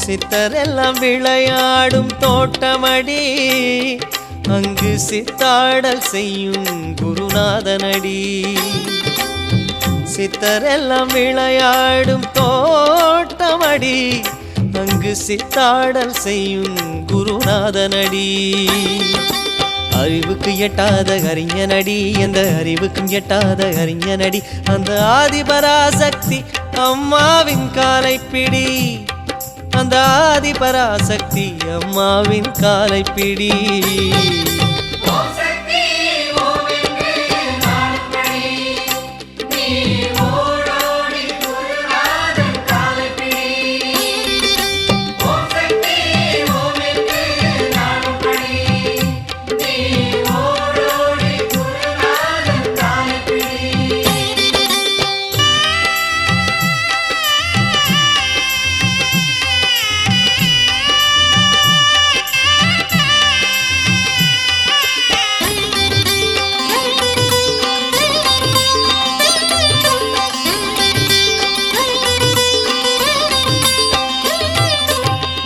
சித்தரெல்லாம் விளையாடும் தோட்டமடி, அங்கு சித்தாடல் செய்யும் குருநாதனடி. சித்தரெல்லாம் விளையாடும் தோட்டமடி, அங்கு சித்தாடல் செய்யும் குருநாதனடி. அறிவுக்கு எட்டாத அறிஞனடி, எந்த அறிவுக்கும் எட்டாத அறிஞனடி. அந்த ஆதிபராசக்தி அம்மாவின் காலைப்பிடி, அந்த ஆதிபராசக்தி அம்மாவின் காலைப்பிடி.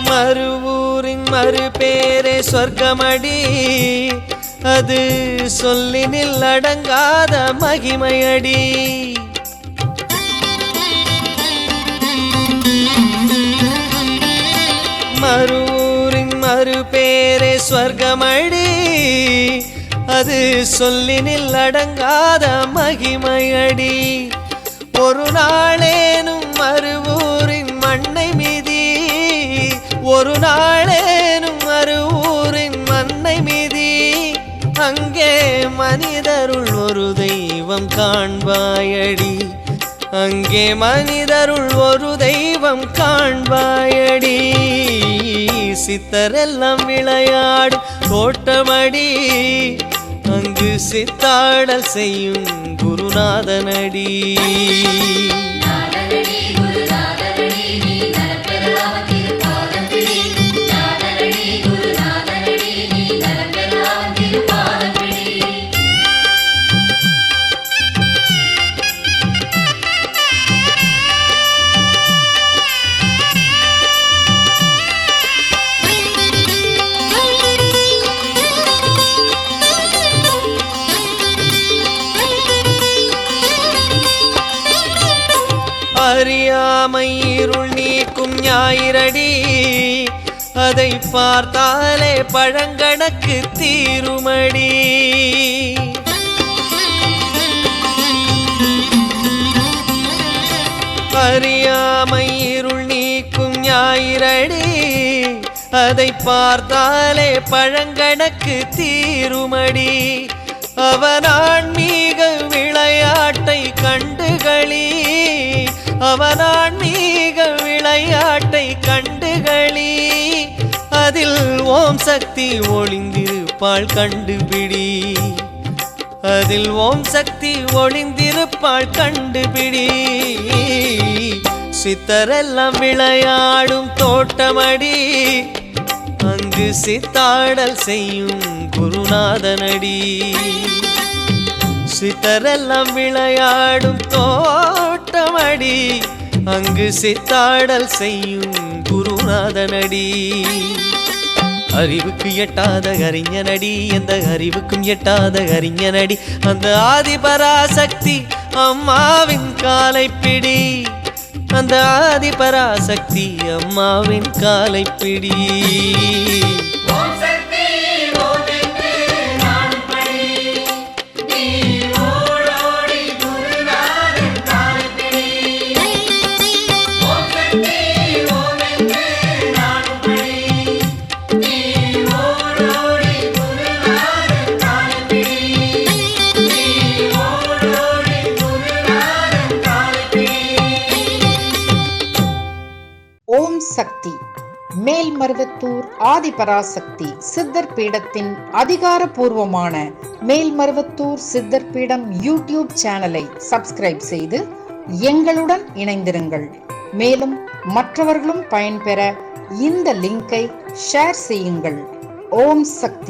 மறுவூரின் மறுபேரே சொர்க்கமடி, அது சொல்லினில் அடங்காத மகிமையடி. மறுவூரின் மறுபேரே சொர்க்கமடி, அது சொல்லினில் அடங்காத மகிமையடி. ஒரு நாளேனும் மறுவூரின் மண்ணை மீதி, ஒரு நாளேனும் மறுவூரின் மண்ணை மீதி. அங்கே மனிதருள் ஒரு தெய்வம் காண்பாயடி, அங்கே மனிதருள் ஒரு தெய்வம் காண்பாயடி. சித்தரெல்லாம் விளையாடும் தோட்டமடி, அங்கு சித்தாடல் செய்யும் குருநாதனடி. அறியாமை இருள் நீக்கும் ஞாயிறடி, அதை பார்த்தாலே பழங்கணக்கு தீருமடி. அறியாமை இருள் நீக்கும் ஞாயிறடி, அதை பார்த்தாலே பழங்கணக்கு தீருமடி. அவன் ஆன்மீக விளையாட்டை கண்டுகளி, அவன் ஆன்மீக விளையாட்டை கண்டுகளி. அதில் ஓம் சக்தி ஒளிந்திருப்பாள் கண்டுபிடி, அதில் ஓம் சக்தி ஒளிந்திருப்பாள் கண்டுபிடி. சித்தரெல்லாம் விளையாடும் தோட்டமடி, அங்கு சித்தாடல் செய்யும் குருநாதனடி. சித்தரெல்லாம் விளையாடும் தோட்டமடி, அங்கு சித்தாடல் செய்யும் குருநாதனடி. அறிவுக்கு எட்டாத அறிஞனடி, எந்த அறிவுக்கும் எட்டாத அறிஞனடி. அந்த ஆதிபராசக்தி அம்மாவின் காலைப்பிடி, அந்த ஆதிபராசக்தி அம்மாவின் காலைப்பிடி. ஓம் சக்தி மேல்மருவத்தூர் ஆதிபராசக்தி சித்தர் பீடத்தின் அதிகாரப்பூர்வமான மேல்மருவத்தூர் சித்தர் பீடம் யூடியூப் சேனலை சப்ஸ்கிரைப் செய்து எங்களுடன் இணைந்திருங்கள். மேலும் மற்றவர்களும் பயன்பெற இந்த லிங்கை ஷேர் செய்யுங்கள். ஓம் சக்தி.